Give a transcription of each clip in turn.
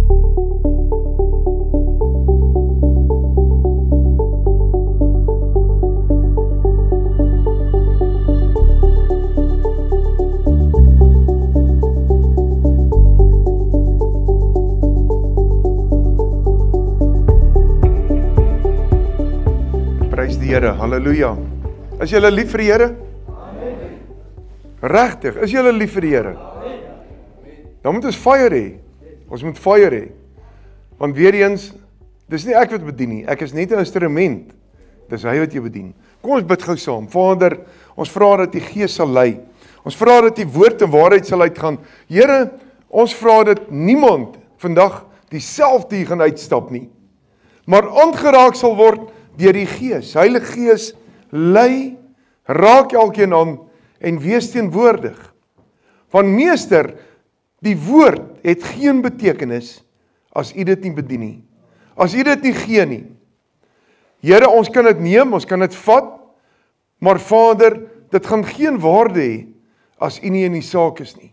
Prys die Here, halleluja. Is julle lief vir die Here? Regtig, is julle lief vir die Here? Dan moet ons fire hê. Ons moet fire hê. Want weer eens, dis nie ek wat bedien nie, ek is net 'n instrument. Dis hy wat jy bedien. Kom ons bid gou saam. Vader, ons vra dat die Gees sal lei. Ons vra dat die woord en waarheid sal uitgaan. Here, ons vra dat niemand vandag dieselfde hier gaan uitstap nie, maar aangeraak sal word deur die Gees. Heilige Gees, lei, raak elkeen aan en wees teenwoordig. Want meester, die woord het geen betekenis as u dit nie bedien nie. As u dit nie gee nie. Here, ons kan dit neem, ons kan dit vat, maar Vader, dit gaan geen waarde hê as u nie in die saak is nie.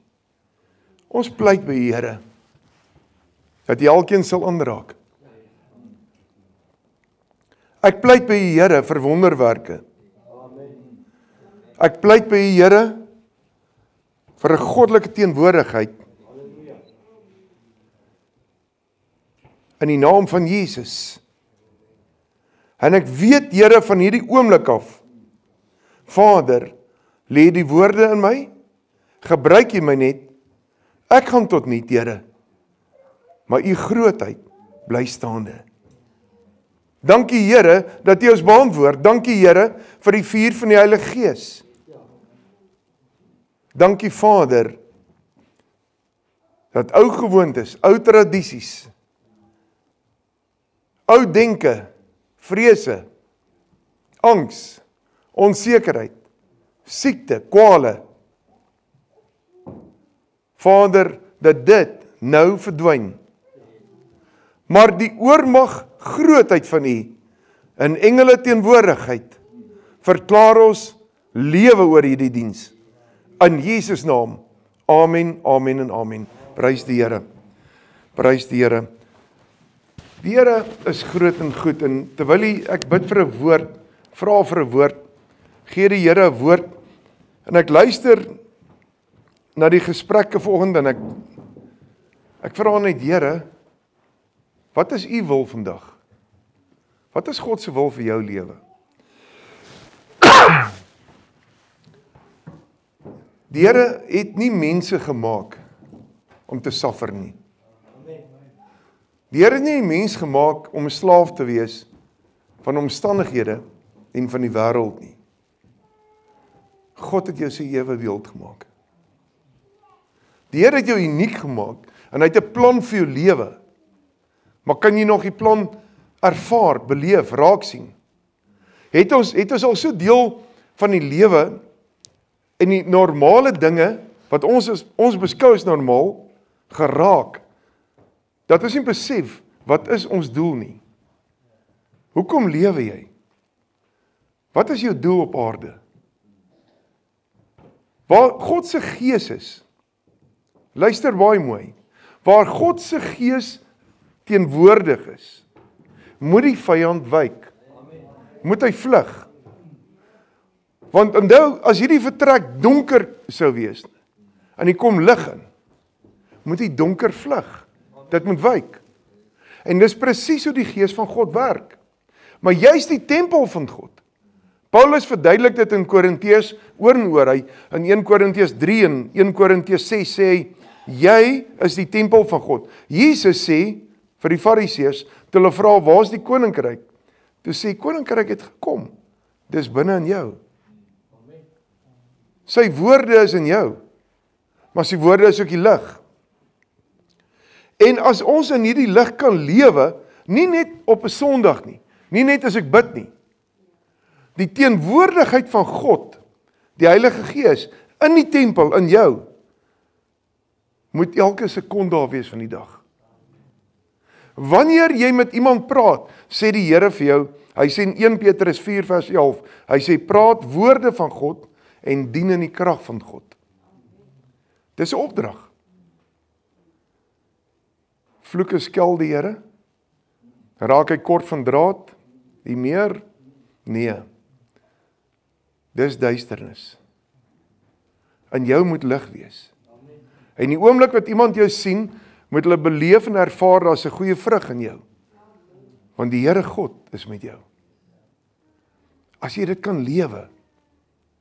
Ons pleit by u, Here, dat u elkeen sal aanraak. Ek pleit by u, Here, vir wonderwerke. Ek pleit by u, Here, vir 'n goddelike teenwoordigheid. In die naam van Jesus. En ek weet, Here, van hierdie oomblik af, Vader, lê die woorde in my, gebruik u my net, ek gaan tot niet, Here, maar u grootheid bly staande. Dankie, Here, dat u ons beantwoord. Dankie, Here, vir die vuur van die Heilige Gees. Dankie, Vader, dat ou gewoontes, ou tradisies, ou denke, vrese, angs, onsekerheid, siekte, kwale, Vader, dat dit nou verdwyn. Maar die oormag grootheid van u, in engele teenwoordigheid, verklaar ons lewe oor hierdie diens. In Jesus naam, amen, amen en amen. Prys die Here. Prys die Here. Die Here is groot en goed, en terwyl ek bid vir 'n woord, vra vir 'n woord, gee die Here 'n woord, en ek luister na die gesprekke vanoggend, en ek vra net, Here, wat is u wil vandag? Wat is God se wil vir jou lewe? Die Here het nie mense gemaak om te suffer nie. Die Here het nie 'n mens gemaak om 'n slaaf te wees van omstandighede en van die wêreld nie. God het jou sy ewebeeld gemaak. Die Here het jou uniek gemaak en hy het 'n plan vir jou lewe. Maar kan jy nog die plan ervaar, beleef, raak sien? Het ons al so deel van die lewe en die normale dinge wat ons beskou as normaal geraak, dat ons nie besef wat is ons doel nie. Hoekom lewe jy? Wat is jou doel op aarde? Waar God se Gees is, luister baie mooi, waar God se Gees teenwoordig is, moet die vyand wyk. Moet hy vlug. Want onthou, as hierdie vertrek donker sou wees, en hy kom lig in, moet die donker vlug. Dit moet wyk. En dis presies hoe die Gees van God werk. Maar jy's die tempel van God. Paulus verduidelik dit in Korintiërs oor en oor. Hy in 1 Korintiërs 3 en 1 Korintiërs 6 sê hy, jy is die tempel van God. Jesus sê vir die Fariseërs, toe hulle vra, waar is die koninkryk? Toe sê, koninkryk het gekom. Dis binne in jou. Sy woorde is in jou. Maar sy woorde is ook die lig. En as ons in hierdie lig kan lewe, nie net op 'n Sondag nie, nie net as ek bid nie. Die teenwoordigheid van God, die Heilige Gees, in die tempel, in jou, moet elke sekonde daar wees van die dag. Wanneer jy met iemand praat, sê die Here vir jou, hy sê in 1 Petrus 4 vers 11, hy sê, praat woorde van God, en dien in die krag van God. Dis 'n opdrag. vloeke skel die Here? Raak hy kort van draad? Die meer? Nee. Dis duisternis. In jou moet lig wees. En die oomblik wat iemand jou sien, moet hulle beleef en ervaar daar's 'n goeie vrug in jou. Want die Here God is met jou. As jy dit kan lewe,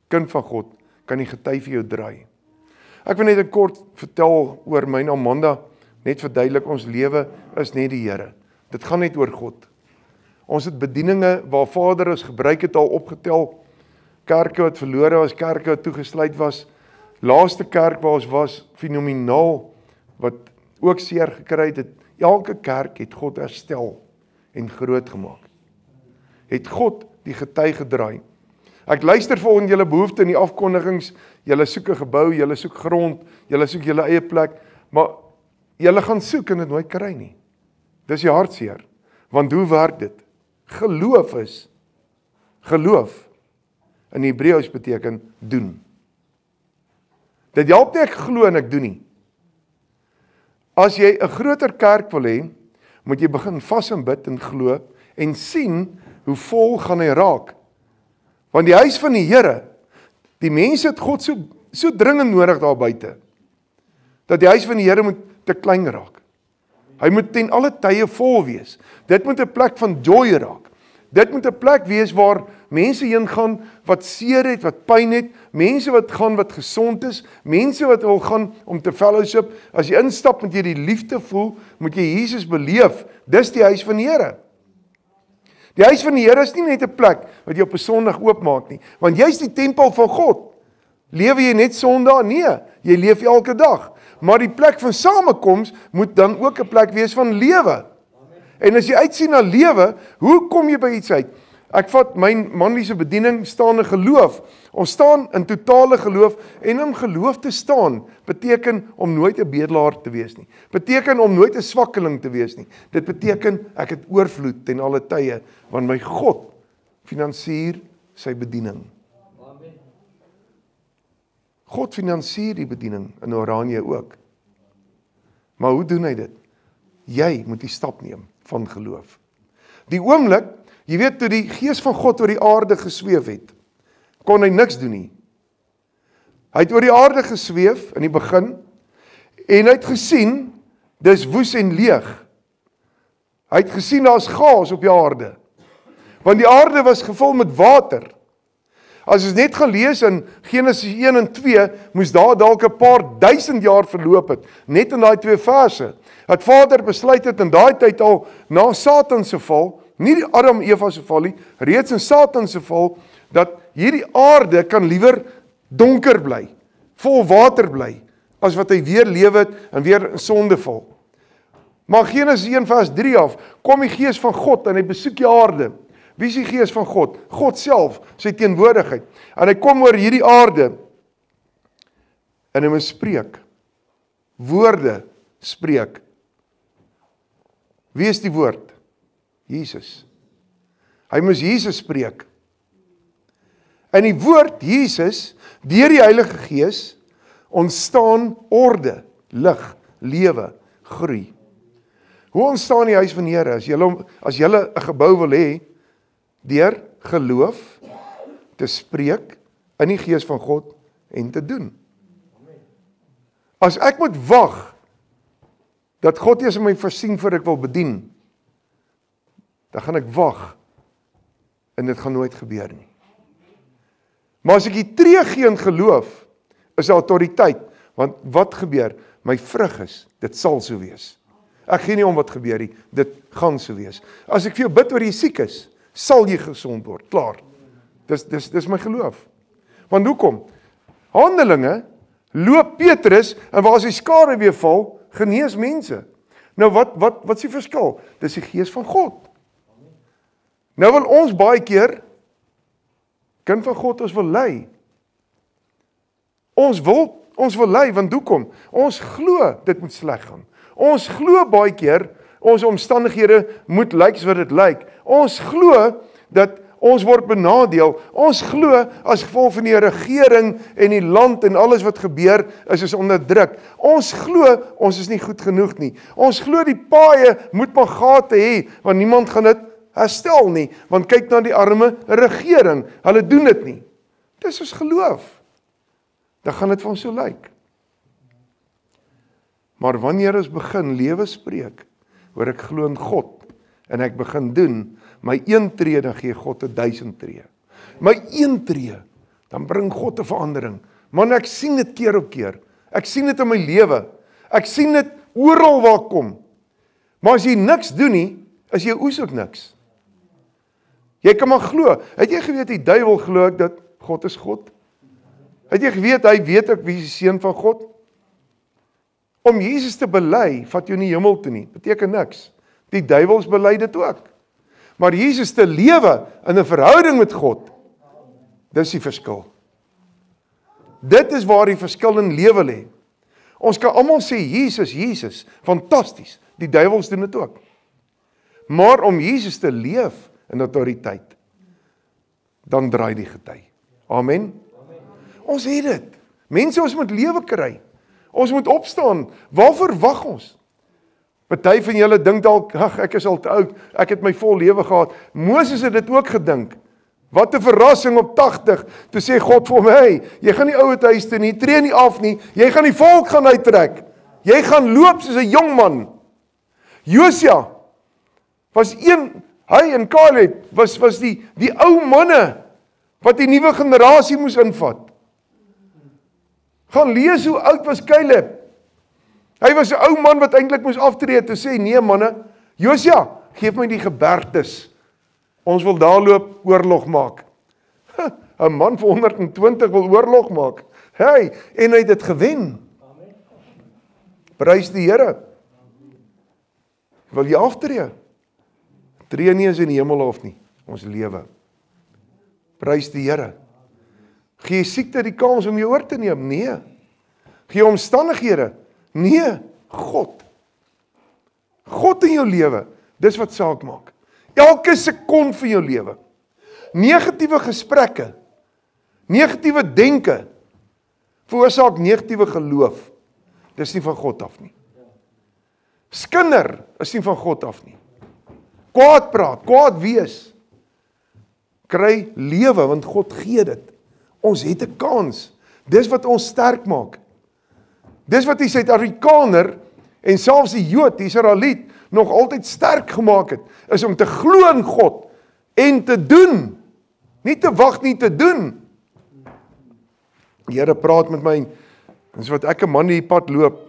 kind van God, kan die gety vir jou draai. Ek wil net 'n kort vertel oor my en Amanda, net verduidelik, ons lewe is net die Here. Dit gaan net oor God. Ons het bedieninge waar Vader ons gebruik het al opgetel, kerke wat verlore was, kerke wat toegesluit was, laaste kerk waar ons was, fenomenaal, wat ook seer gekry het, elke kerk het God herstel en groot gemaak. Het God die gety gedraai. Ek luister volgens julle behoefte in die afkondigings, julle soek 'n gebou, julle soek grond, julle soek julle eie plek, maar julle gaan soek en dit nooit kry nie. Dis die hartseer, want hoe werk dit? Geloof is, geloof in Hebreëus beteken doen. Dit help nie ek glo en ek doen nie. As jy 'n groter kerk wil hê, moet jy begin vas en bid en glo en sien hoe vol gaan hy raak. Want die huis van die Here, die mense het God so dringend nodig daar buite, dat die huis van die Here moet te klein raak. Hy moet ten alle tye vol wees. Dit moet 'n plek van joy raak. Dit moet 'n plek wees waar mense heen gaan wat seer het, wat pyn het, mense wat gaan wat gesond is, mense wat wil gaan om te fellowship. As jy instap moet jy die liefde voel, moet jy Jesus beleef. Dis die huis van die Here. Die huis van die Here is nie net 'n plek wat jy op 'n Sondag oopmaak nie, want jy's die tempel van God. Lewe jy net Sondag? Nee, jy leef elke dag. Maar die plek van samekoms moet dan ook 'n plek wees van lewe. En as jy uitsien na lewe, hoe kom jy by iets uit? Ek vat my manlike bediening, staan in geloof. Ons staan in totale geloof, en om geloof te staan, beteken om nooit 'n bedelaar te wees nie. Beteken om nooit 'n swakkeling te wees nie. Dit beteken, ek het oorvloed ten alle tye, want my God finansier sy bediening. God finansier die bediening in Oranje ook. Maar hoe doen hy dit? Jy moet die stap neem van geloof. Die oomblik, jy weet, toe die Gees van God oor die aarde gesweef het, kon hy niks doen nie. Hy het oor die aarde gesweef in die begin, en hy het gesien, dis woes en leeg. Hy het gesien, daar's chaos op die aarde, want die aarde was gevul met water. As ons net gaan lees in Genesis 1 en 2, moes daar dalk 'n paar duisend jaar verloop het, net in daai 2 verse. Dat Vader besluit het in daai tyd al, na Satan se val, nie die Adam en Eva se val nie, reeds in Satan se val, dat hierdie aarde kan liewer donker bly, vol water bly, as wat hy weer lewe het en weer in sonde val. Maar Genesis 1 vers 3 af, kom die Gees van God en hy besoek die aarde. Wie is die Gees van God? God self, sy teenwoordigheid. En hy kom oor hierdie aarde, en hy moet spreek. Woorde spreek. Wie is die woord? Jesus. Hy moes Jesus spreek. In die woord Jesus, deur die Heilige Gees, ontstaan orde, lig, lewe, groei. Hoe ontstaan die huis van die Here? As julle 'n gebou wil hê, deur geloof, te spreek, in die Gees van God, en te doen. As ek moet wag, dat God eers my voorsien voor ek wil bedien, dan gaan ek wag, en dit gaan nooit gebeur nie. Maar as ek die tree gee in geloof, is daar autoriteit, want wat gebeur? My vrug is, dit sal so wees. Ek gee nie om wat gebeur nie, dit gaan so wees. As ek vir jou bid oor jy siek is, sal jy gesond word, klaar. Dis my geloof. Want hoekom? Handelinge, loop Petrus, en waar sy skare weer val, genees mense. Nou wat is die verskil? Dis die Gees van God. Nou wil ons baie keer, kind van God, ons wil lei. Ons wil lei, want hoekom? Ons glo, dit moet sleg gaan. Ons glo baie keer, ons omstandighede moet lyk soos wat dit lyk. Ons glo dat ons word benadeel. Ons glo as gevolg van die regering en die land en alles wat gebeur, is ons onder druk. Ons glo ons is nie goed genoeg nie. Ons glo die paaie moet maar gate hê, want niemand gaan dit herstel nie, want kyk na die arme regering, hulle doen dit nie. Dis ons geloof. Dan gaan dit vir ons so lyk. Maar wanneer ons begin lewe spreek, oor ek glo in God, en ek begin doen, my 1 tree, dan gee God 1000 tree. My 1 tree, dan bring God 'n verandering. Man, ek sien dit keer op keer. Ek sien dit in my lewe. Ek sien dit oral waar ek kom. Maar as jy niks doen nie, is jy oes ook niks. Jy kan maar glo. Het jy geweet die duiwel glo ek dat God is God? Het jy geweet hy weet ook wie is die seun van God? Om Jesus te bely, vat jou nie hemel toe nie. Beteken niks. Die duiwels bely dit ook. Maar Jesus te lewe in 'n verhouding met God, dis die verskil. Dit is waar die verskil in lewe lê. Ons kan almal sê Jesus, Jesus, fantasties. Die duiwels doen dit ook. Maar om Jesus te leef in autoriteit, dan draai die gety. Amen. Ons het dit. Mense, ons moet lewe kry. Ons moet opstaan. Waarvoor wag ons? Party van julle dink dalk, ag, ek is al te oud, ek het my vol lewe gehad. Moses het dit ook gedink. Wat 'n verrassing op 80, toe sê God vir hom, hey, jy gaan nie ouete huis toe nie, tree nie af nie, jy gaan die volk gaan uittrek. Jy gaan loop soos 'n jong man. Josia was hy en Caleb was die ou manne wat die nuwe generasie moes invat. Gaan lees hoe oud was Caleb. Hy was 'n ou man wat eintlik moes aftree te sê, nee manne, Josia, geef my die gebergtes. Ons wil daar loop oorlog maak. 'n man van 120 wil oorlog maak. Hey, en hy het dit gewen. Prys die Here. Wil jy aftree? Tree nie eens in die hemel of nie. Ons lewe. Prys die Here. Gee siekte die kans om jou oor te neem? Nee. Gee omstandighede? Nee, God. God in jou lewe, dis wat saak maak. Elke sekond van jou lewe. Negatiewe gesprekke, negatiewe denke, veroorsaak negatiewe geloof. Dis nie van God af nie. Skinder is nie van God af nie. Kwaad praat, kwaad wees, kry lewe, want God gee dit. Ons het 'n kans. Dis wat ons sterk maak. Dis wat die Suid-Afrikaner en selfs die Jood, die Israeliet, nog altyd sterk gemaak het, is om te glo in God en te doen. Nie te wag nie, te doen. Die Here praat met my, dis wat ek 'n man die pad loop.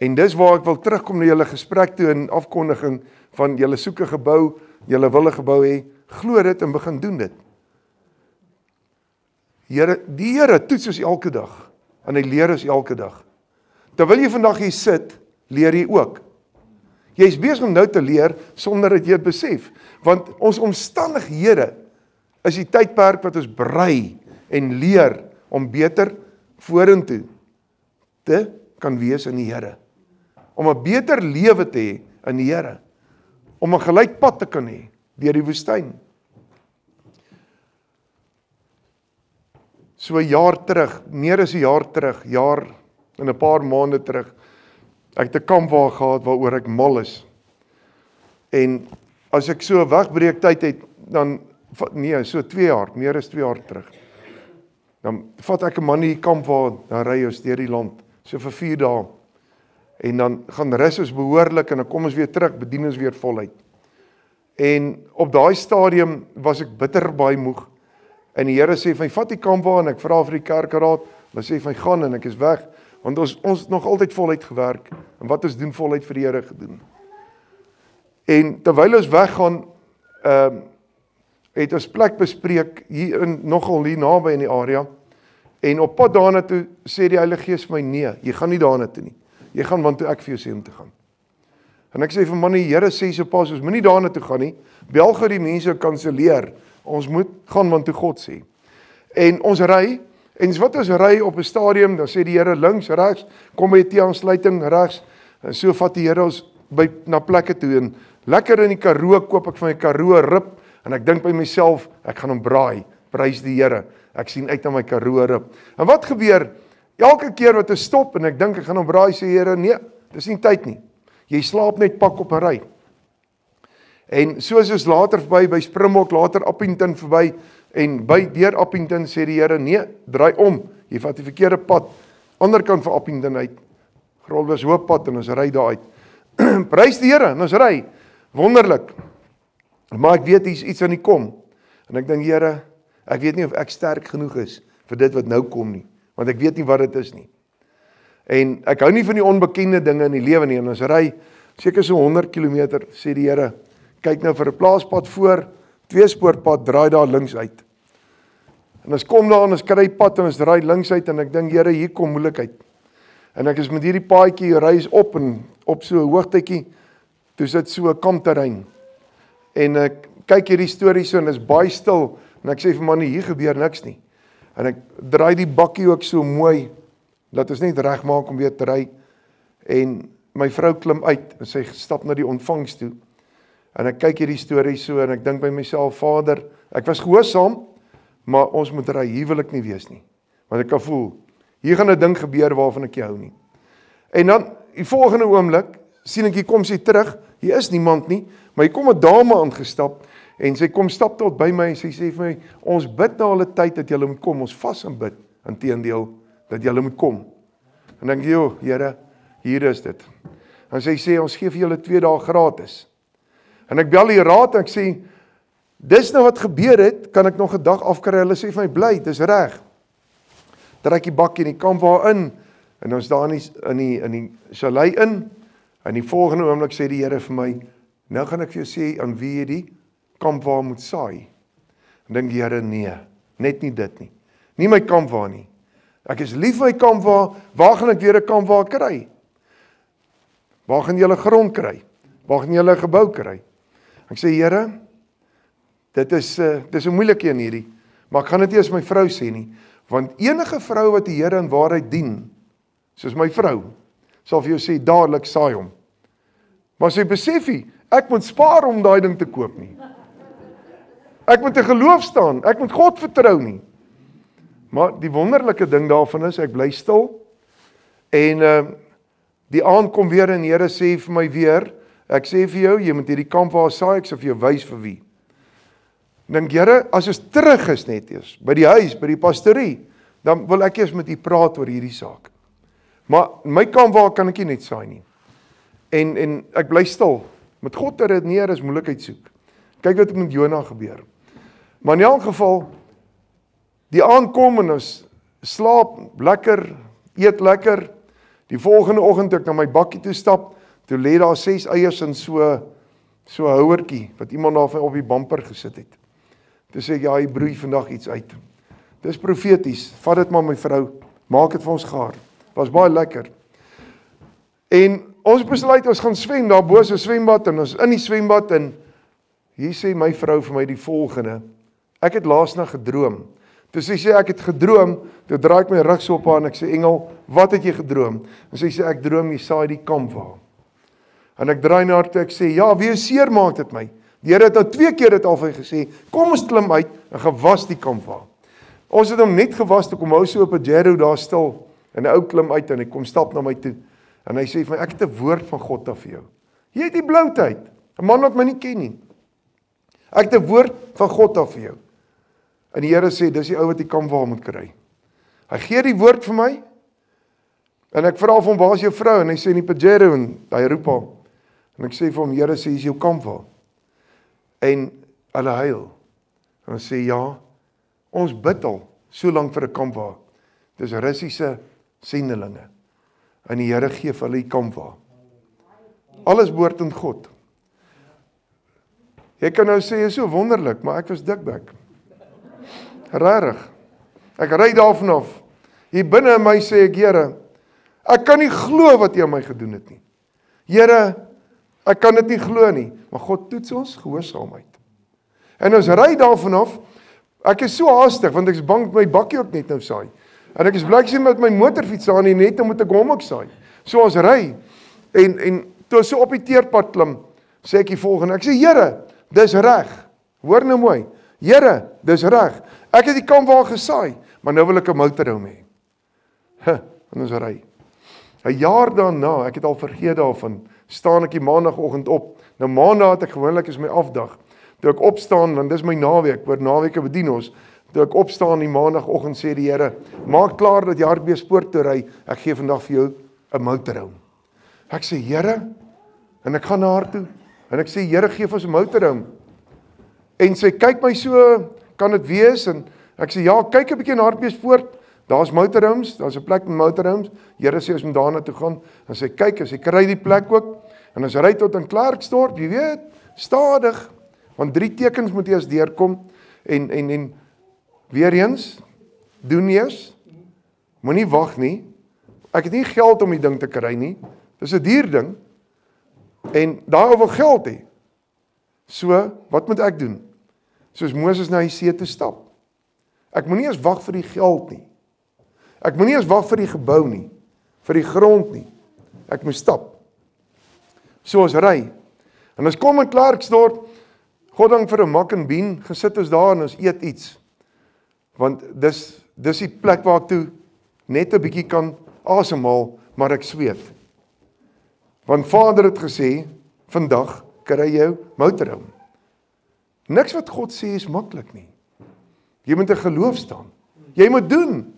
En dis waar ek wil terugkom na julle gesprek toe in afkondiging van julle soek 'n gebou, julle wil 'n gebou hê, glo dit en begin doen dit. Die Here toets ons elke dag, en hy leer ons elke dag. Terwyl jy vandag hier sit, leer jy ook. Jy is besig om nou te leer, sonder dat jy het besef, want ons omstandighede is die tydperk wat ons brei en leer om beter vorentoe te kan wees in die Here. Om 'n beter lewe te hê in die Here. Om 'n gelyk pad te kan hê deur die woestyn. So 'n jaar terug, meer as 'n jaar terug, en 'n paar maande terug, ek het 'n kamp waar gehad waaroor ek mal is. En as ek so 'n wegbreek tyd het, dan nee, so 2 jaar, meer as 2 jaar terug. Dan vat ek 'n man in die kamp waar, dan ry ons deur die land, so vir 4 dae. En dan gaan rus ons behoorlik en dan kom ons weer terug, bedien ons weer voluit. En op daai stadium was ek bitter baie moeg. En die Here sê vir my, vat die kamp aan, ek vra vir die kerkraad, hulle sê vir my, gaan en ek is weg, want ons het nog altyd voluit gewerk, en wat ons doen voluit vir die Here gedoen. En terwyl ons weggaan, het ons plek bespreek, nogal hier naby in die area, en op pad daarna toe sê die Heilige Gees vir my, nee, jy gaan nie daarna toe nie, jy gaan want toe ek vir jou sê om te gaan. En ek sê vir man, die Here sê so pas, ons moet nie daarna toe gaan nie, bel gou die mense kanseleer, ons moet gaan want toe God sê. En ons ry, en wat ons ry op 'n stadium, dan sê die Here links, regs, kom by die T-aansluiting regs, en so vat die Here ons na plekke toe, en lekker in die Karoo, koop ek van die Karoo rib, En ek dink by myself, ek gaan hom braai, prys die Here. Ek sien uit na my Karoo rib. En wat gebeur? Elke keer wat ek stop en ek dink ek gaan hom braai, sê Here, nee, dis nie tyd nie. Jy slaap net pak op 'n ry. En soos ons later verby by Springbok, later Appington verby en by deur Appington sê die Here, nee, draai om. Jy vat die verkeerde pad, ander kant van Appington uit. Grolbus Hooppad en ons ry daar uit. Prys die Here en ons ry. Wonderlik. Maar ek weet hier's iets aan die kom. En ek dink Here, ek weet nie of ek sterk genoeg is vir dit wat nou kom nie, want ek weet nie wat dit is nie. En ek hou nie van die onbekende dinge in die lewe nie. En ons ry seker so 100 km, sê die Here, kyk nou vir 'n plaaspad voor, 2-spoorpad, draai daar links uit. En ons kom daar en ons kry pad en ons draai links uit en ek dink Here, hier kom moeilikheid. En ek is met hierdie paadjie ry op en op so 'n hoogtetjie, toe sit so 'n kampterrein. En ek kyk hierdie storie so en is baie stil en ek sê vir man, hier gebeur niks nie. En ek draai die bakkie ook so mooi, laat ons net reg maak om weer te ry. En my vrou klim uit en sy stap na die ontvangs toe. En ek kyk hierdie storie so en ek dink by myself, Vader, ek was gehoorsaam, maar ons moet ry, hier wil ek nie wees nie. Want ek kan voel, hier gaan 'n ding gebeur waarvan ek nie hou nie. En dan, die volgende oomblik, sien ek, hier kom sy terug, hier is niemand nie, maar hier kom 'n dame aangestap, en sy kom stap tot by my, en sy sê vir my, ons bid na al die tyd dat julle moet kom, ons vas en bid, inteendeel, dat julle moet kom. En dan denk ek, Here, hier is dit. En sy sê, ons gee vir julle 2 dae gratis. En ek bel die raad en ek sê, dis nou wat gebeur het, kan ek nog 'n dag afkry? Hulle sê vir my, bly, dis reg. Trek die bakkie in die kampwa in, en ons daar in die chalet in, en die volgende oomblik sê die Here vir my, nou gaan ek vir jou sê, aan wie jy die kampwa moet saai. En dink die Here, nee, net nie dit nie. Nie my kampwa nie. Ek is lief my kampwa, waar gaan ek weer 'n kampwa kry? Waar gaan julle grond kry? Waar gaan julle 'n gebou kry? Ek sê, Here, dit is 'n moeilike een hierdie, maar ek gaan dit nie as my vrou sê nie, want enige vrou wat die Here in waarheid dien, soos my vrou, sal vir jou sê, dadelik saai hom. Maar sy besef nie, ek moet spaar om daai ding te koop nie. Ek moet in geloof staan, ek moet God vertrou nie. Maar die wonderlike ding daarvan is, ek bly stil, en die aand kom weer en die Here sê vir my weer, ek sê vir jou, jy moet hierdie kampwa saai, ek sal vir jou wys vir wie. Dink Here, as ons terug is net eers, by die huis, by die pastorie, dan wil ek eers met u praat oor hierdie saak. Maar my kampwa kan ek nie net saai nie. En ek bly stil, met God te redeneer is moeilikheid soek. Kyk wat met Jona gebeur. Maar in elk geval, die aand kom en ons slaap lekker, eet lekker. Die volgende oggend toe ek na my bakkie toe stap, toe lê daar 6 eiers in so 'n houertjie, wat iemand daar op die bumper gesit het. Toe sê ek, ja, hy broei vandag iets uit. Dis profeties, vat dit maar my vrou, maak dit vir ons gaar. Was baie lekker. En ons besluit, ons gaan swem, daar bo is 'n swembad, en ons in die swembad, en hier sê my vrou vir my die volgende, ek het laasnag gedroom. Toe sy sê, ek het gedroom, toe draai ek my rug so op haar, en ek sê, Engel, wat het jy gedroom? En sy sê, ek droom, jy saai die kampwa. En ek draai na haar toe, ek sê, ja, wie seer maak dit my? Die Here het nou 2 keer dit al vir gesê, kom ons klim uit, en gewas die kampwa. Ons het hom net gewas, toe kom hou so op 'n Jero daar stil, en 'n ou klim uit, en hy kom stap na my toe, en hy sê vir my, ek het 'n woord van God daar vir jou. Jy het die bloutheid, 'n man wat my nie ken nie. Ek het 'n woord van God daar vir jou. En die Here sê, dis die ou wat die kampwa moet kry. Hy gee die woord vir my, en ek vra vir hom, waar is jou vrou? En hy sê, in die Pajero, en hy roep haar. En ek sê vir hom, Here sê, is jou kampwa? En hulle huil. En hy sê, ja, ons bid al so lank vir 'n kampwa. Dis Russiese sendelinge. En die Here gee vir hulle die kampwa. Alles behoort aan God. Jy kan nou sê, is so wonderlik, maar ek was dikbek. Rarig. Ek ry daarvan af. Hier binne in my sê ek, Here, ek kan nie glo wat U aan my gedoen het nie. Here, ek kan dit nie glo nie. Maar God toets ons gehoorsaamheid. En ons ry daarvan af, ek is so haastig, want ek is bang my bakkie ook net nou saai. En ek is bly ek sien met my motorfiets aan nie, net dan moet ek hom ook saai. So ons ry, en toe so op die teerpad klim, sê ek die volgende, ek sê, Here, dis reg, Hoor nou mooi. Here, dis reg. Ek het die kampwaal gesaai, maar nou wil ek 'n motorhome hê. En ons ry. 'n Jaar daarna, ek het al vergeet daarvan, staan ek die maandagoggend op. Nou maandag het ek gewoonlik is my afdag. Toe ek opstaan, want dis my naweek, oor naweke bedien ons. Toe ek opstaan die maandagoggend sê die Here, maak klaar dat jy Hartbeespoort toe ry. Ek gee vandag vir jou 'n motorhome. Ek sê Here, en ek gaan na haar toe en ek sê Here, gee vir ons 'n motorhome. En sy kyk my so, kan dit wees? En ek sê ja, kyk 'n bietjie na Hartbeespoort. Daar's motorhomes, daar's 'n plek met motorhomes. Here sê ons moet daarna toe gaan. En sy kyk, en sy kry die plek ook. En ons ry tot in Klerksdorp, jy weet, stadig, want 3 tekens moet eers deurkom. En weer eens, doen eers, moenie wag nie. Ek het nie geld om die ding te kry nie. Dis 'n duur ding. En daar wil geld hê. So, wat moet ek doen? Soos Moses na die see toe stap. Ek moenie eers wag vir die geld nie. Ek moenie eers wag vir die gebou nie, vir die grond nie. Ek moet stap. So ons ry. En ons kom in Klerksdorp, God dank vir 'n mak en bean, gesit ons daar en ons eet iets. Want dis die plek waar ek toe net 'n bietjie kan asemhaal, maar ek sweet. Want Vader het gesê, vandag kry jy jou motorhome. Niks wat God sê is maklik nie. Jy moet in geloof staan. Jy moet doen.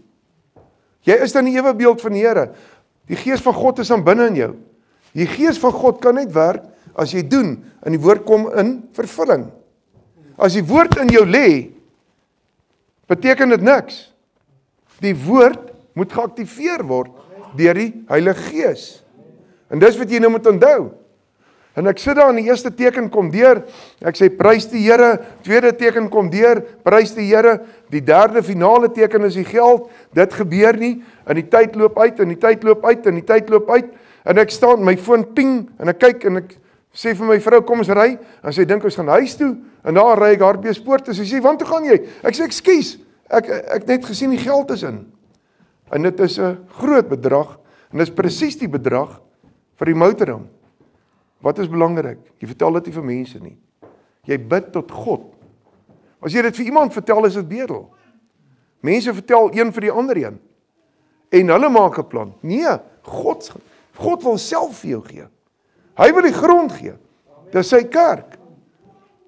Jy is dan die ewe beeld van die Here. Die Gees van God is dan binne in jou. Die Gees van God kan net werk as jy doen en die woord kom in vervulling. As die woord in jou lê, beteken dit niks. Die woord moet geaktiveer word deur die Heilige Gees. En dis wat jy nou moet onthou. En ek sit daar en die eerste teken kom deur, ek sê prys die Here, tweede teken kom deur, prys die Here, die derde finale teken is die geld, dit gebeur nie, en die tyd loop uit, en die tyd loop uit, en die tyd loop uit, en ek staan, my foon ping, en ek kyk, en ek sê vir my vrou, kom ons ry, en sy dink ons gaan huis toe, en daar ry ek Hartbeespoort, en sy sê, want toe gaan jy? Ek sê, ekskuus, ek net gesien die geld is in, en dit is 'n groot bedrag, en dit is presies die bedrag vir die motorhome. Wat is belangrik? Jy vertel dit nie vir mense nie. Jy bid tot God. As jy dit vir iemand vertel, is dit bedel. Mense vertel een vir die ander een. En hulle maak 'n plan. Nee, God wil self vir jou gee. Hy wil die grond gee. Dis sy kerk.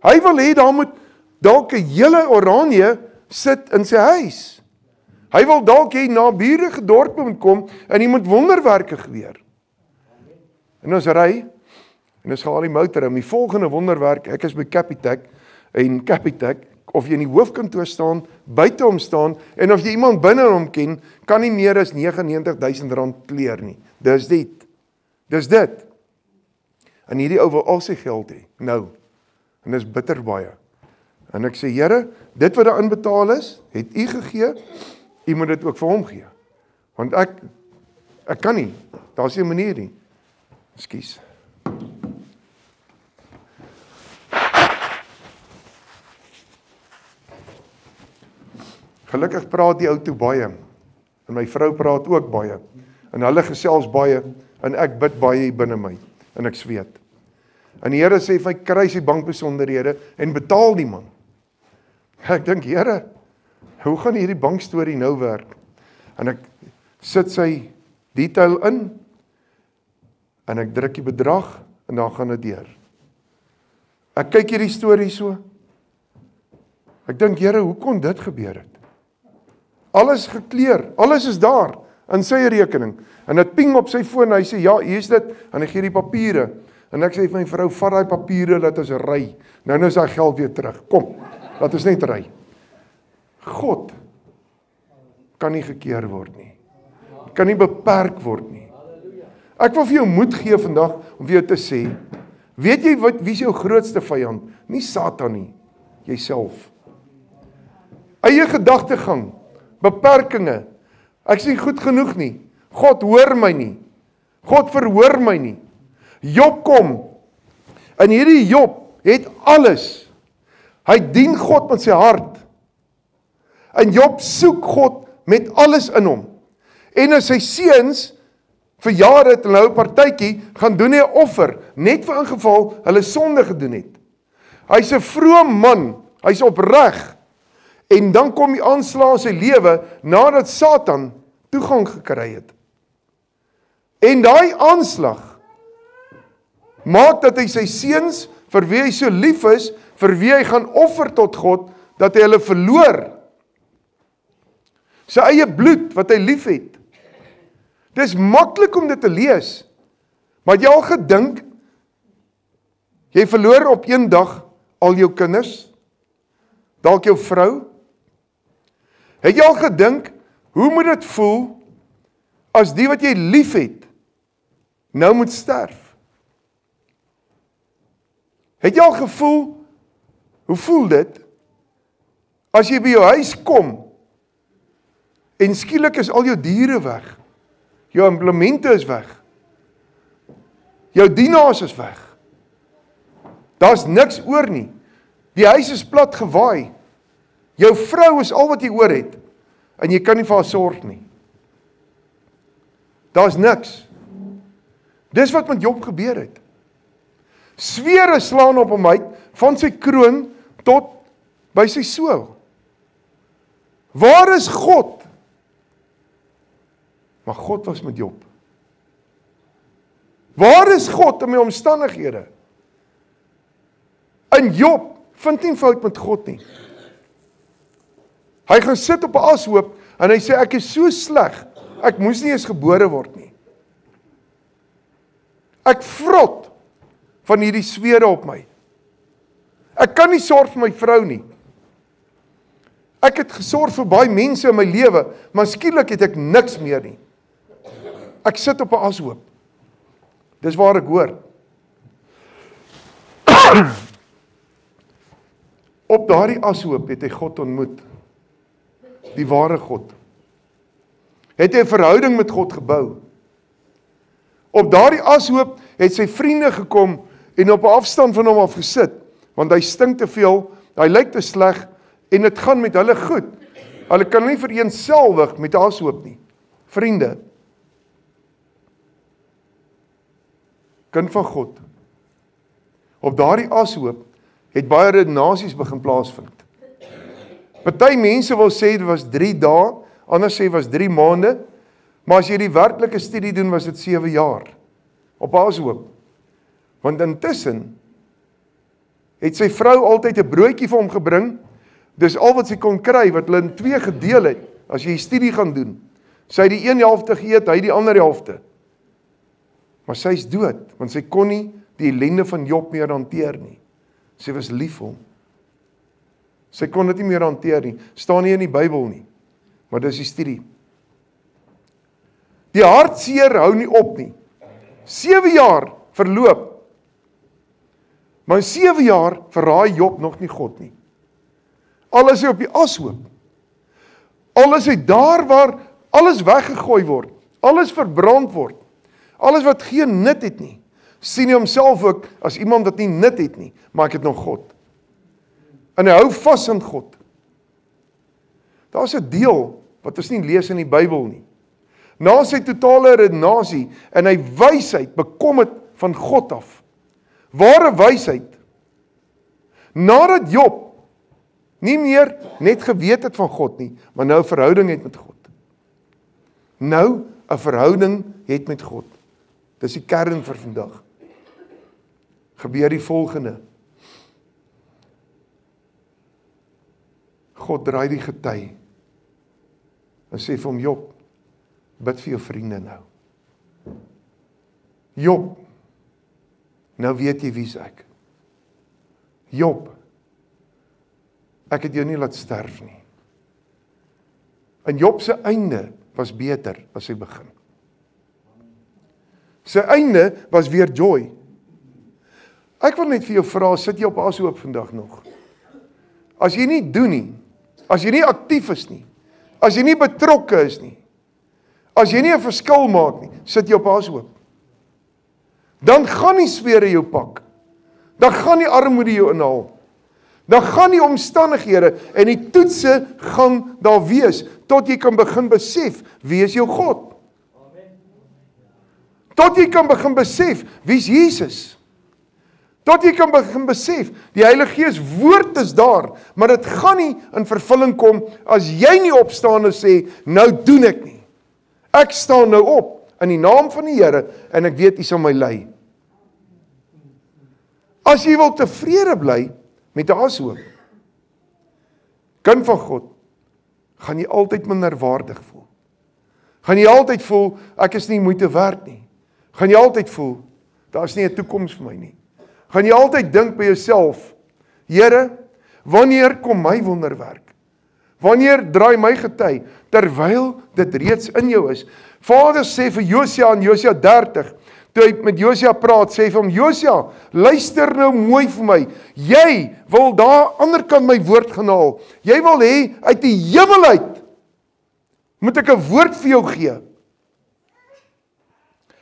Hy wil hê daar moet dalk 'n hele oranje sit in sy huis. Hy wil dalk hê na buurige dorpe moet kom en hy moet wonderwerke gebeur. En ons ry en ons gaan al die motorhome. Die volgende wonderwerk, ek is by Capitec, en Capitec, of jy in die hoofkantoor staan, buite hom staan, en of jy iemand binne hom ken, kan nie meer as R99,000 kleer nie. Dis dit. En hierdie ou wil al sy geld hê. Nou, en dis bitter baie. En ek sê, Here, dit wat daarin betaal is, het u gegee, u moet dit ook vir hom gee. Want ek kan nie, daar's nie 'n manier nie. Ekskuus. Gelukkig praat die ou toe baie, en my vrou praat ook baie, en hulle gesels baie, en ek bid baie hier binne my, en ek sweet. En die Here sê, vir kry sy bankbesonderhede, en betaal die man. Ek dink, Here, hoe gaan hierdie bankstorie nou werk? En ek sit sy detail in, en ek druk die bedrag, en dan gaan dit deur. Ek kyk hierdie storie so, ek dink, Here, hoe kon dit gebeur het? Alles gekleer, alles is daar, in sy rekening, en het ping op sy foon, hy sê, ja, hier is dit, en hy gee die papiere, en ek sê vir my vrou, vat die papiere, laat ons ry, nou is die geld weer terug, kom, laat ons net ry. God kan nie gekeer word nie, kan nie beperk word nie. Ek wil vir jou moed gee vandag, om vir jou te sê, weet jy wie is jou grootste vyand? Nie Satan nie, jyself. Eie gedagtegang, beperkinge, ek sê goed genoeg nie, God hoor my nie, God verhoor my nie. Job kom, en hierdie Job het alles, hy dien God met sy hart, en Job soek God met alles in hom, en as sy seuns verjaar het, hulle 'n partytjie, gaan doen hy 'n offer, net vir ingeval hulle sonde gedoen het. Hy's 'n vroom man, hy's opreg. En dan kom die aanslag in sy lewe nadat Satan toegang gekry het. En daai aanslag maak dat hy sy seuns, vir wie hy so lief is, vir wie hy gaan offer tot God, dat hy hulle verloor. Sy eie bloed wat hy lief het. Dis maklik om dit te lees. Maar het jy al gedink, jy verloor op een dag al jou kinders, dalk jou vrou? Het jy al gedink, hoe moet dit voel, as die wat jy lief het, nou moet sterf? Het jy al gevoel, hoe voel dit, as jy by jou huis kom, en skielik is al jou diere weg, jou implemente is weg, jou dienaars is weg, daar's niks oor nie, die huis is plat gewaai, jou vrou is al wat jy oor het, en jy kan nie vir haar sorg nie. Daar's niks. Dis wat met Job gebeur het. Swere slaan op hom uit, van sy kroon tot by sy sool. Waar is God? Maar God was met Job. Waar is God in my omstandighede? En Job vind nie fout met God nie. Hy gaan sit op 'n ashoop en hy sê ek is so sleg, ek moes nie eens gebore word nie. Ek vrot van hierdie swere op my. Ek kan nie sorg vir my vrou nie. Ek het gesorg vir baie mense in my lewe, maar skielik het ek niks meer nie. Ek sit op 'n ashoop. Dis waar ek hoor. Op daardie ashoop het hy God ontmoet. Die ware God. Het hy 'n verhouding met God gebou. Op daardie ashoop het sy vriende gekom en op 'n afstand van hom af gesit, want hy stink te veel, hy lyk te sleg en dit gaan met hulle goed. Hulle kan nie vereenselwig met 'n ashoop nie. Vriende, kind van God. Op daardie ashoop het baie redenasies begin plaasvind. Party mense wil sê dit was 3 dae, anders sê was 3 maande, maar as jy die werklike studie doen, was dit 7 jaar. Op ashoop. Want intussen het sy vrou altyd 'n broodjie vir hom gebring, dis al wat sy kon kry, wat hulle in 2 gedeel het, as jy die studie gaan doen. Sy het die een helfte geëet, hy die ander helfte. Maar sy is dood, want sy kon nie die ellende van Job meer hanteer nie. Sy was lief vir hom. Sy kon dit nie meer hanteer nie. Staan nie in die Bybel nie. Maar dis die studie. Die hartseer hou nie op nie. 7 jaar verloop. Maar in 7 jaar verraai Job nog nie God nie. Al is hy op die ashoop. Al is hy daar waar alles weggegooi word. Alles verbrand word. Alles wat geen nut het nie. Sien hy homself ook as iemand wat nie nut het nie. Maar ek het nog God. En hy hou vas aan God. Daar's 'n deel wat ons nie lees in die Bybel nie. Na sy totale redenasie en hy wysheid bekom het van God af. Ware wysheid. Nadat Job nie meer net geweet het van God nie, maar nou 'n verhouding het met God. Nou 'n verhouding het met God. Dis die kern vir vandag. Gebeur die volgende. God draai die gety en sê vir hom, Job, bid vir jou vriende nou. Job, nou weet jy wie's ek. Job, ek het jou nie laat sterf nie. En Job se einde was beter as sy begin. Sy einde was weer joy. Ek wil net vir jou vra, sit jy op ashoop vandag nog? As jy nie doen nie, as jy nie aktief is nie, as jy nie betrokke is nie, as jy nie 'n verskil maak nie, sit jy op ashoop. Dan gaan die swere jou pak. Dan gaan die armoede jou inhaal. Dan gaan die omstandighede en die toetse gaan daar wees, tot jy kan begin besef, wie is jou God? Tot jy kan begin besef, wie is Jesus? Tot jy kan begin besef, die Heilige Gees woord is daar, maar dit gaan nie in vervulling kom as jy nie opstaan en sê, nou doen ek nie. Ek staan nou op in die naam van die Here en ek weet U sal my lei. As jy wil tevrede bly met 'n ashoop, kind van God, gaan jy altyd minderwaardig voel. Gaan jy altyd voel, ek is nie moeite werd nie. Gaan jy altyd voel, daar is nie 'n toekoms vir my nie. Gaan jy altyd dink by jouself, Here, wanneer kom my wonderwerk? Wanneer draai my gety, terwyl dit reeds in jou is? Vader sê vir Josia in Josia 30, toe hy met Josia praat, sê vir hom, Josia, luister nou mooi vir my, jy wil daar ander kant my woord gaan haal, jy wil hê uit die hemel uit, moet ek 'n woord vir jou gee.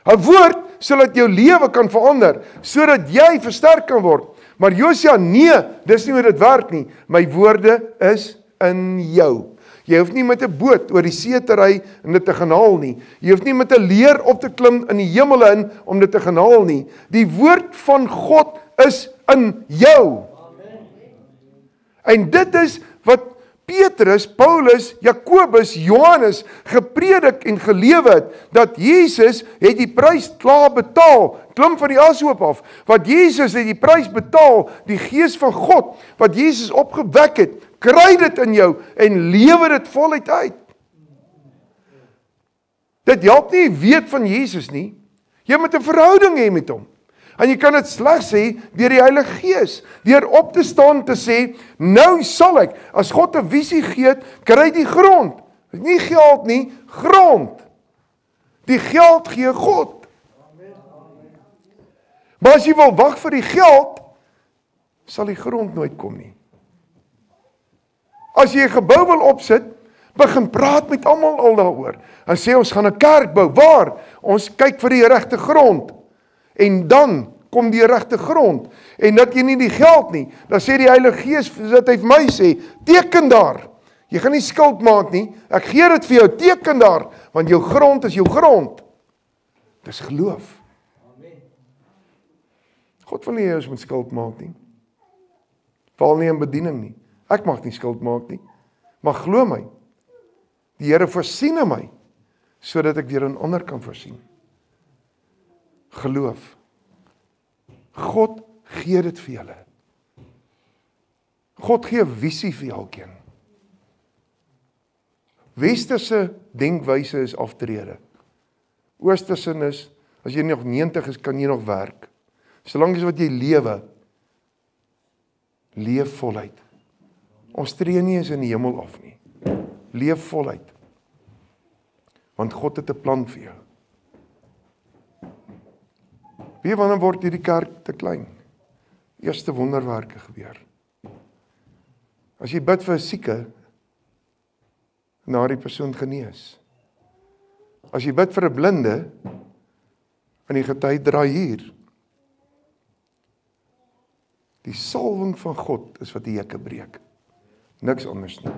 'n Woord, sodat jou lewe kan verander, sodat jy versterk kan word. Maar Josia, nee, dis nie hoe dit werk nie, my woorde is in jou. Jy hoef nie met 'n boot oor die see te ry en dit te gaan haal nie. Jy hoef nie met 'n leer op te klim in die hemele in om dit te gaan haal nie. Die woord van God is in jou. Amen. En dit is wat Petrus, Paulus, Jakobus, Johannes gepredik en gelewe het, dat Jesus het die prys klaar betaal, klim van die ashoop af, wat Jesus het die prys betaal, die Gees van God, wat Jesus opgewek het, kry dit in jou en lewe dit voluit uit. Dit help nie weet van Jesus nie, jy moet 'n verhouding hê met hom. En jy kan dit slegs sê deur die Heilige Gees, deur op te staan te sê, nou sal ek, as God 'n visie gee, kry die grond. Nie geld nie, grond. Die geld gee God. Maar as jy wil wag vir die geld, sal die grond nooit kom nie. As jy 'n gebou wil opsit, begin praat met almal al daaroor. En sê ons gaan 'n kerk bou. Waar? Ons kyk vir die regte grond. En dan kom die regte grond. En dat jy nie die geld nie, dan sê die Heilige Gees, dat hy vir my sê, teken daar. Jy gaan nie skuld maak nie, ek gee dit vir jou, teken daar, want jou grond is jou grond. Dis geloof. God wil nie hê ons moet skuld maak nie. Val nie in bediening nie. Ek mag nie skuld maak nie. Maar glo my, die Here voorsien in my, sodat ek weer aan ander kan voorsien. Geloof. God gee dit vir julle. God gee visie vir elkeen. Westerse denkwyse is aftrede. Oosterse is, as jy nog 90 is, kan jy nog werk. Solank as wat jy lewe, leef voluit. Ons tree nie eens in die hemel af nie. Leef voluit. Want God het 'n plan vir jou. Wie wanneer word hierdie kerk te klein? Eerste wonderwerke gebeur. As jy bid vir 'n sieke, na die persoon genees. As jy bid vir 'n blinde, en die gety draai hier. Die salwing van God is wat die hekke breek. Niks anders nie.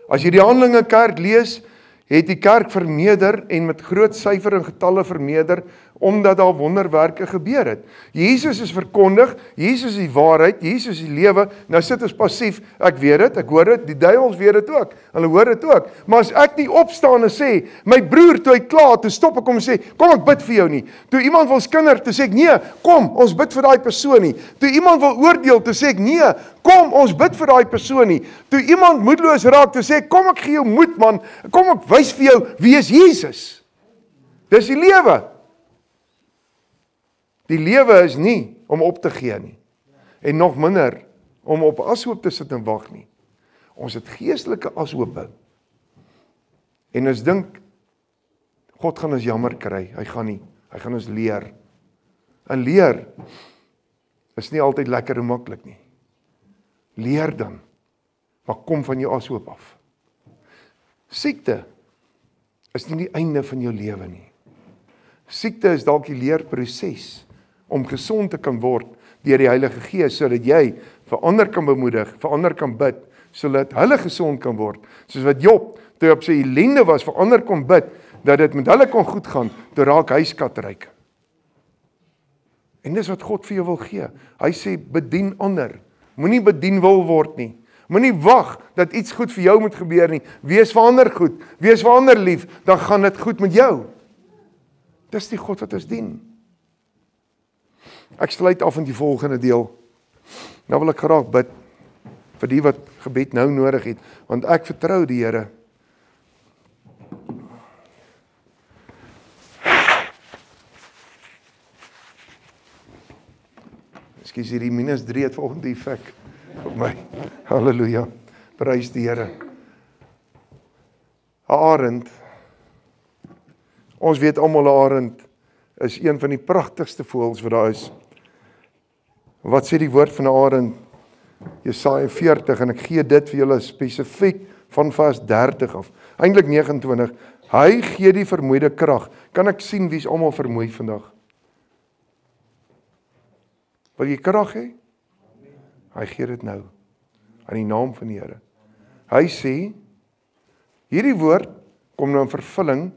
As jy die Handelinge kerk lees, het die kerk verneder en met groot syfer en getalle verneder, omdat daar wonderwerke gebeur het. Jesus is verkondig, Jesus is die waarheid, Jesus is die lewe, nou sit ons passief, ek weet dit, ek hoor dit, die duiwels weet dit ook, hulle hoor dit ook, maar as ek nie opstaan en sê, my broer, toe hy klaar, toe stop ek om en sê, kom ek bid vir jou nie, toe iemand wil skinder, toe sê ek, nee, kom, ons bid vir daai persoon nie, toe iemand wil oordeel, toe sê ek, nee, kom, ons bid vir daai persoon nie, toe iemand moedeloos raak, toe sê ek, kom ek gee jou moed man, kom ek wys vir jou, wie is Jesus? Dis die lewe. Die lewe is nie om op te gee nie. En nog minder om op ashoop te sit en wag nie. Ons het geestelike ashoope. En ons dink, God gaan ons jammer kry. Hy gaan nie. Hy gaan ons leer. En leer is nie altyd lekker en maklik nie. Leer dan. Maar kom van jou ashoop af. Siekte is nie die einde van jou lewe nie. Siekte is dalk die leerproses om gesond te kan word deur die Heilige Gees, sodat jy vir ander kan bemoedig, vir ander kan bid, sodat hulle gesond kan word. Soos wat Job, toe hy op sy ellende was, vir ander kon bid, dat dit met hulle kon goed gaan, toe raak hy skatryk. En dis wat God vir jou wil gee. Hy sê, bedien ander. Moenie bedien wil word nie. Moenie wag dat iets goed vir jou moet gebeur nie. Wees vir ander goed. Wees vir ander lief. Dan gaan dit goed met jou. Dis die God wat ons dien. Ek sluit af in die volgende deel. Nou wil ek graag bid vir die wat gebed nou nodig het, want ek vertrou die Here. Ekskuus, hierdie -3 het volgende effek op my. Halleluja. Prys die Here. 'n Arend. Ons weet almal 'n arend is een van die pragtigste voëls wat daar is. Wat sê die woord van 'n arend? Jesaja 40, en ek gee dit vir julle spesifiek van vers 30 af. Eintlik 29. Hy gee die vermoeide krag. Kan ek sien wie's almal vermoei vandag? Wil jy krag hê? Hy gee dit nou. In die naam van die Here. Hy sê, hierdie woord kom nou in vervulling,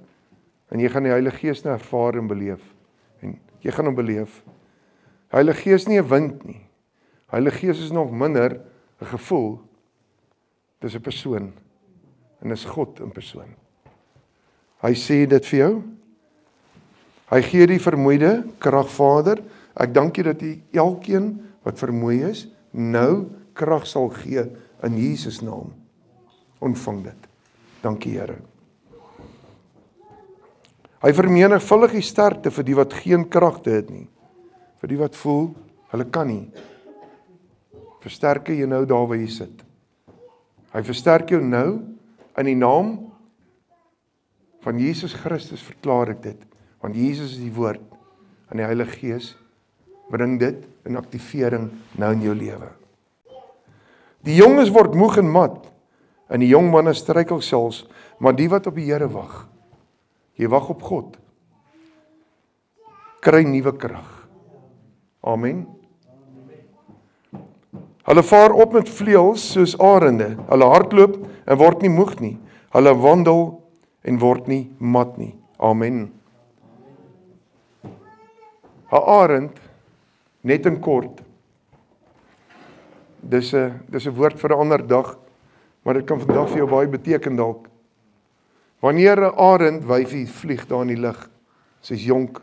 en jy gaan die Heilige Gees nou ervaar en beleef. En jy gaan hom beleef. Heilige Gees nie 'n wind nie. Heilige Gees is nog minder 'n gevoel. Dis 'n persoon. En dis God in persoon. Hy sê dit vir jou. Hy gee die vermoeide krag, Vader. Ek dank U dat U elkeen wat vermoei is, nou krag sal gee in Jesus naam. Ontvang dit. Dankie Here. Hy vermenigvuldig die sterkte vir die wat geen kragte het nie. Vir die wat voel, hulle kan nie. Versterk jy nou daar waar jy sit. Hy versterk jou nou in die naam van Jesus Christus verklaar ek dit. Want Jesus is die woord en die Heilige Gees bring dit in aktivering nou in jou lewe. Die jonges word moeg en mat en die jong manne struikel selfs, maar die wat op die Here wag, jy wag op God, kry nuwe krag. Amen. Hulle vaar op met vleuels soos arende. Hulle hardloop en word nie moeg nie. Hulle wandel en word nie mat nie. Amen. 'n Arend, net in kort. Dis 'n woord vir 'n ander dag, maar dit kan vandag vir jou baie beteken dalk. Wanneer 'n arend wyfie vlieg daar in die lug, sy's jonk,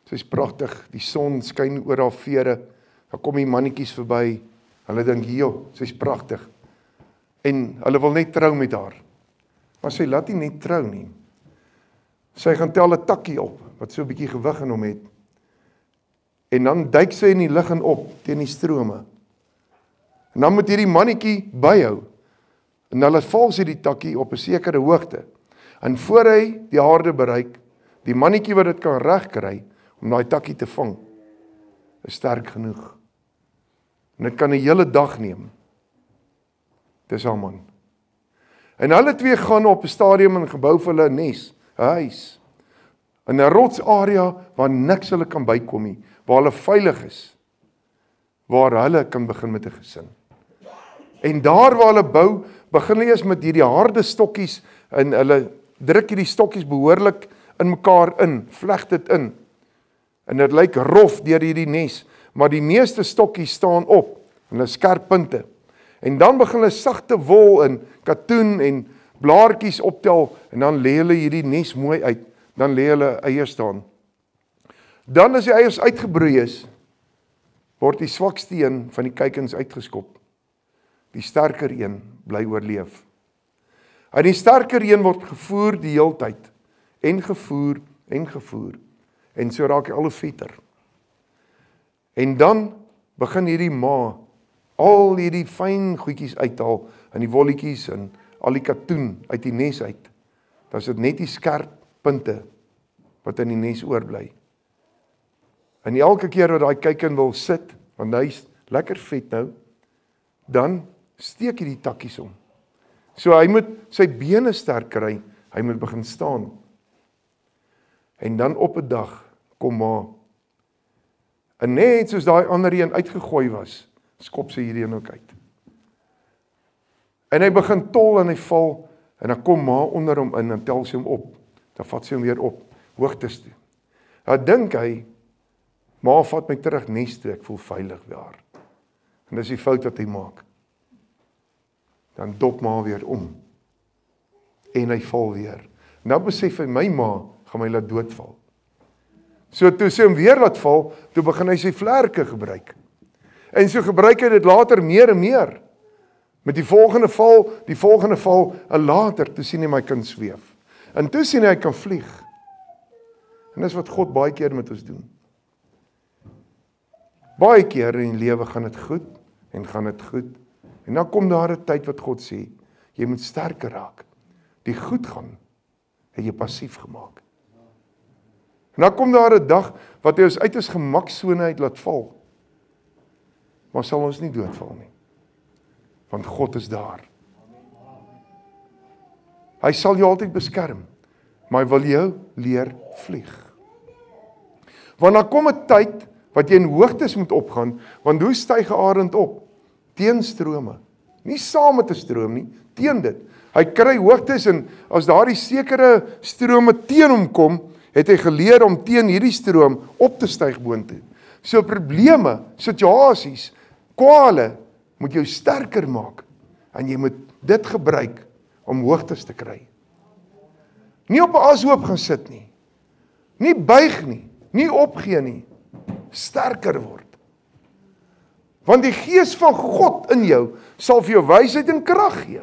sy's pragtig, die son skyn oor haar vere, dan kom die mannetjies verby, hulle dink, joh, sy's pragtig, en hulle wil net trou met haar, maar sy laat nie net trou nie, sy gaan tel 'n takkie op, wat so 'n bietjie gewig in hom het, en dan duik sy in die lug en op, teen die strome, en dan moet hierdie mannetjie byhou, en hulle val sy die takkie op 'n sekere hoogte, en voor hy die aarde bereik, die mannetjie wat dit kan regkry, om daai takkie te vang, is sterk genoeg. En dit kan 'n hele dag neem. Dis haar man. En hulle twee gaan op 'n stadium en gebou vir hulle 'n nes, 'n huis, in 'n rotsarea waar niks hulle kan bykom nie, waar hulle veilig is, waar hulle kan begin met 'n gesin. En daar waar hulle bou, begin hulle eers met hierdie harde stokkies, en hulle druk hierdie stokkies behoorlik in mekaar in, vleg dit in. En dit lyk rof deur hierdie nes, maar die meeste stokkies staan op, en hulle skerp punte. En dan begin hulle sagte wol en katoen en blaartjies optel, en dan lê hulle hierdie nes mooi uit, dan lê hulle eiers staan. Dan as die eiers uitgebroei is, word die swakste een van die kuikens uitgeskop. Die sterker een bly oorleef. En die sterker een word gevoer die heeltyd, en gevoer, en so raak hy al hoe vetter. En dan begin hierdie ma al hierdie fyn goedjies uithaal, en die wolletjies, en al die katoen uit die nes uit. Dan is dit net die skerp punte, wat in die nes oorbly. En elke keer wat daai kuiken wil sit, want hy's lekker vet nou, dan steek hy die takkies om. So hy moet sy bene sterk kry, hy moet begin staan. En dan op 'n dag kom ma, en net soos daai ander een uitgegooi was, skop sy hierdie een ook uit. En hy begin tol en hy val, en dan kom ma onder hom in, en tel sy hom op, dan vat sy hom weer op, hoogtes toe. Dan dink hy, Ma vat my terug nes toe, ek voel veilig by haar. En dis die fout wat hy maak. Dan dop ma weer om. En hy val weer. Nou besef hy, my ma gaan my laat doodval. So toe sy hom weer laat val, toe begin hy sy vlerke gebruik. En so gebruik hy dit later meer en meer. Met die volgende val, en later, toe sien hy my kan zweef. En toe sien hy kan vlieg. En dis wat God baie keer met ons doen. Baie keer in die lewe gaan dit goed, en gaan dit goed. En dan kom daar 'n tyd wat God sê, jy moet sterker raak. Die goed gaan, het jy passief gemaak. En dan kom daar 'n dag, wat hy ons uit ons gemaksone uit laat val. Maar sal ons nie doodval nie. Want God is daar. Hy sal jou altyd beskerm, maar hy wil jou leer vlieg. Want dan kom 'n tyd, wat jy in hoogtes moet opgaan, want hoe styg 'n arend op? Teen strome. Nie saam met 'n stroom nie, teen dit. Hy kry hoogtes en as daar die sekere strome teen hom kom, het hy geleer om teen hierdie stroom op te styg boontoe. So probleme, situasies, kwale, moet jou sterker maak, en jy moet dit gebruik om hoogtes te kry. Nie op 'n ashoop gaan sit nie, nie buig nie, nie opgee nie, sterker word. Want die Gees van God in jou, sal vir jou wysheid en krag gee.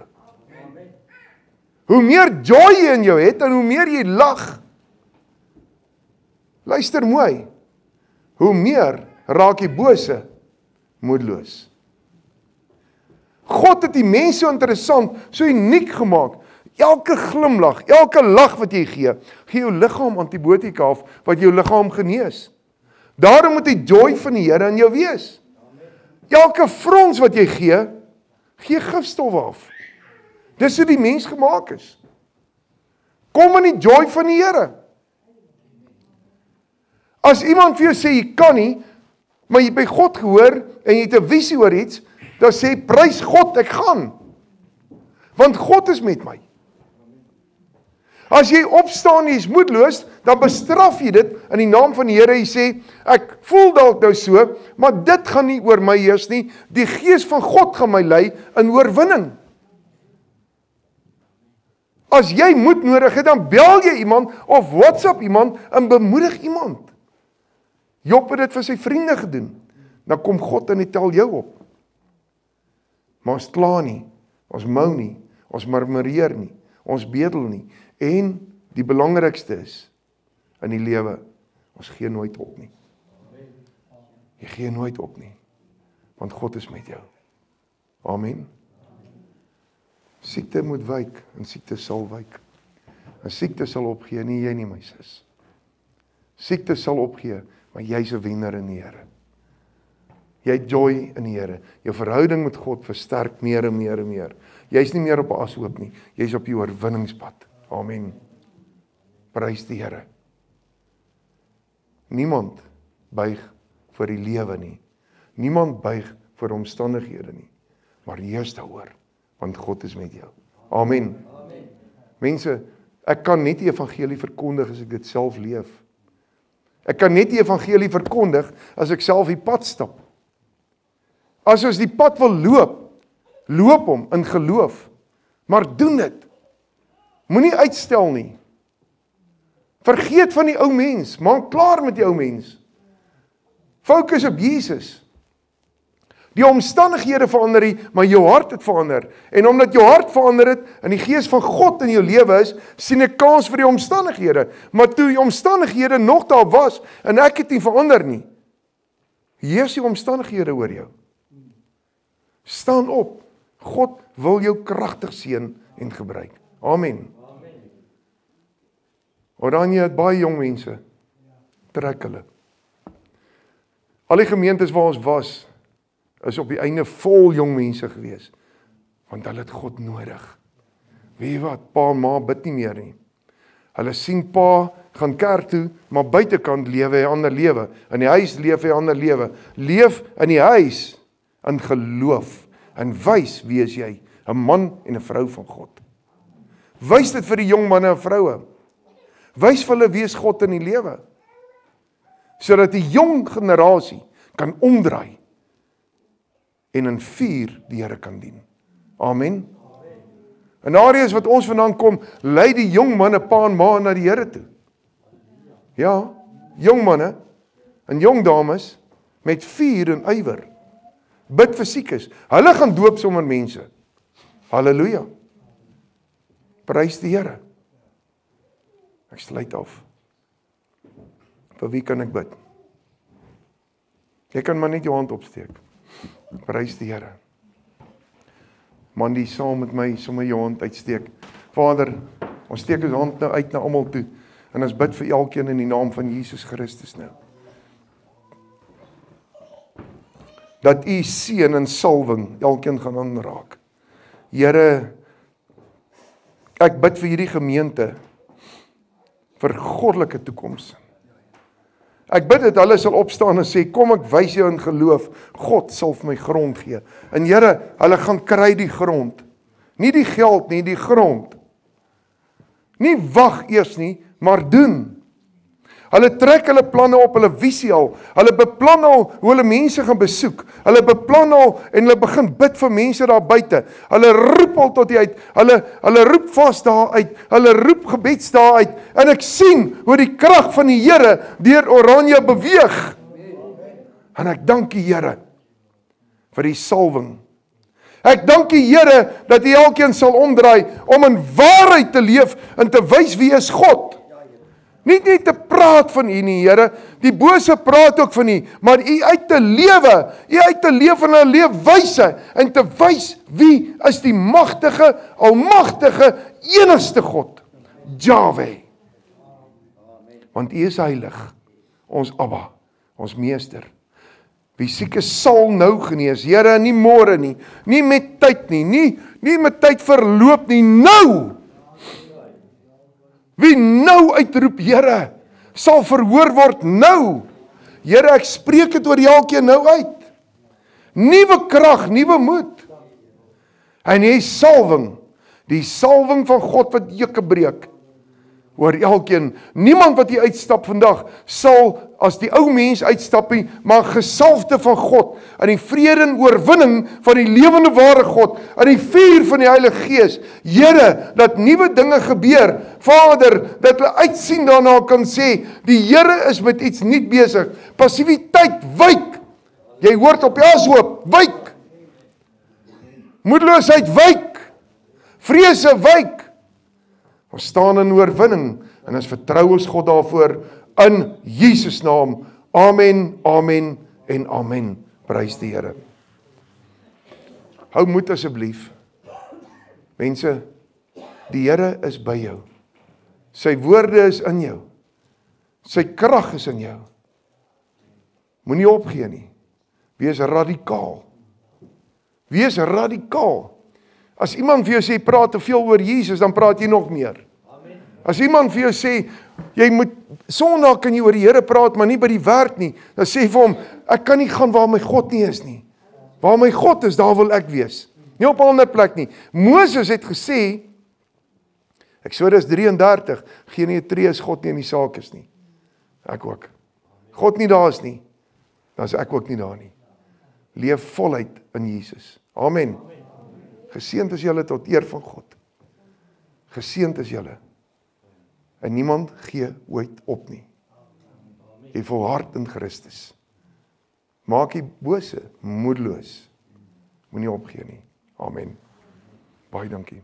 Hoe meer joy jy in jou het, en hoe meer jy lag, luister mooi, hoe meer raak die bose moedeloos. God het die mens so interessant, so uniek gemaak. Elke glimlag, elke lag wat jy gee jou liggaam antibiotika af, wat jou liggaam genees. Daarom moet die joy van die Here in jou wees. Elke frons wat jy gee gifstowwe af. Dis hoe die mens gemaak is. Kom in die joy van die Here. As iemand vir jou sê, jy kan nie, maar jy by God gehoor, en jy het 'n visie oor iets, dan sê, prys God, ek gaan. Want God is met my. As jy opstaan en jy is moedeloos, dan bestraf jy dit in die naam van die Here. Jy sê, ek voel dalk nou so, maar dit gaan nie oor my heers nie. Die Gees van God gaan my lei in oorwinning. As jy moed nodig het, dan bel jy iemand of WhatsApp iemand en bemoedig iemand. Job het dit vir sy vriende gedoen. Dan kom God en hy tel jou op. Maar ons kla nie, ons mou nie, ons murmureer nie, ons bedel nie. En die belangrikste is, in die lewe, ons gee nooit op nie. Jy gee nooit op nie, want God is met jou. Amen. Siekte moet wyk, en siekte sal wyk. En siekte sal opgee, nie jy nie, my sis. Siekte sal opgee, maar jy's 'n wenner in die Here. Jy het joy in die Here. Jou verhouding met God versterk meer en meer en meer. Jy's nie meer op 'n ashoop nie, jy's op die oorwinningspad. Amen. Prys die Here. Niemand buig vir die lewe nie. Niemand buig vir omstandighede nie. Maar eers daaroor, want God is met jou. Amen. Amen. Mense, ek kan net die evangelie verkondig as ek dit self leef. Ek kan net die evangelie verkondig as ek self die pad stap. As ons die pad wil loop, loop hom in geloof. Maar doen dit. Moenie uitstel nie. Vergeet van die ou mens, maak klaar met die ou mens. Fokus op Jesus. Die omstandighede verander nie, maar jou hart het verander. En omdat jou hart verander het, en die Gees van God in jou lewe is, sien ek kans vir die omstandighede. Maar toe die omstandighede nog daar was, en ek het nie verander nie, heers die omstandighede oor jou. Staan op. God wil jou kragtig seën en gebruik. Amen. Oranje het baie jong mense. Trek hulle. Al die gemeentes waar ons was, is op die einde vol jong mense gewees. Want hulle het God nodig. Weet jy wat, pa en ma bid nie meer nie. Hulle sien pa gaan kerk toe, maar buitekant lewe hy 'n ander lewe. In die huis leef hy 'n ander lewe. Leef in die huis in geloof. En wys wie is jy? 'n Man en 'n vrou van God. Wys dit vir die jong manne en vroue. Wys vir hulle wie is God in die lewe. sodat die jong generasie kan omdraai en in vuur die Here kan dien. Amen. In areas wat ons vandaan kom, lei die jong manne, pa en ma na die Here toe. Ja, jong manne en jong dames met vuur en ywer. Bid vir siekes. Hulle gaan doop sommer mense. Halleluja. Prys die Here. Ek sluit af. Vir wie kan ek bid? Jy kan maar net jou hand opsteek. Prys die Here. Man die saam met my sommer jou hand uitsteek. Vader, ons steek ons hand nou uit na almal toe en ons bid vir elkeen in die naam van Jesus Christus nou. Dat u seën en salwing elkeen gaan aanraak. Here, ek bid vir hierdie gemeente vir goddelike toekoms. Ek bid dat hulle sal opstaan en sê, kom ek wys jou in geloof, God sal vir my grond gee. En Here, hulle gaan kry die grond. Nie die geld nie, die grond. Nie wag eers nie, maar doen. Hulle trek hulle planne op, hulle visie al. Hulle beplan al hoe hulle mense gaan besoek. Hulle beplan al en hulle begin bid vir mense daar buite. Hulle roep al tot die uit. Hulle roep vas daar uit. Hulle roep gebeds daar uit. En ek sien hoe die krag van die Here deur Oranje beweeg. En ek dank die Here vir die salwing. Ek dank die Here dat hy elkeen sal omdraai om in waarheid te leef en te wys wie is God. Nie te praat van u nie, Here. Die bose praat ook van u, maar u uit te lewe, in 'n leefwyse en te wys wie is die magtige, almagtige, enigste God, Jahweh. Want u is heilig, ons Abba, ons meester. Wie siek is sal nou genees, Here, nie môre nie, nie met tyd nie met tyd verloop nie, nou. Wie nou uitroep, Here, sal verhoor word nou. Here, ek spreek dit oor elkeen nou uit. Nuwe krag, nuwe moed. En hy salwing, die salwing van God wat juke breek, oor elkeen. Niemand wat hier uitstap vandag, sal as die ou mens uitstap nie, maar gesalfde van God, in die vrede en oorwinning van die lewende ware God, in die vuur van die Heilige Gees. Here, dat nuwe dinge gebeur, Vader, dat hulle uitsien daarna kan sê, die Here is met iets nuut besig. Passiwiteit, wyk. Jy hoort op Elshoop, wyk. Moedeloosheid, wyk. Vrese, wyk. Ons staan in oorwinning en ons vertrou ons God daarvoor in Jesus naam. Amen, amen en amen. Prys die Here. Hou moed asseblief. Mense, die Here is by jou. Sy woorde is in jou. Sy krag is in jou. Moenie opgee nie. Wees radikaal. Wees radikaal. As iemand vir jou sê, praat te veel oor Jesus, dan praat jy nog meer. As iemand vir jou sê, jy moet, Sondag kan jy oor die Here praat, maar nie by die werk nie, dan sê vir hom, ek kan nie gaan waar my God nie is nie. Waar my God is, daar wil ek wees. Nie op 'n ander plek nie. Moses het gesê, Eksodus 33, geen 'n tree as God nie in die saak is nie. Ek ook. God nie daar is nie, dan is ek ook nie daar nie. Leef voluit in Jesus. Amen. Geseënd is julle tot eer van God. Geseënd is julle. En niemand gee ooit op nie. Jy volhard in Christus. Maak die bose moedeloos. Moenie opgee nie. Amen. Baie dankie.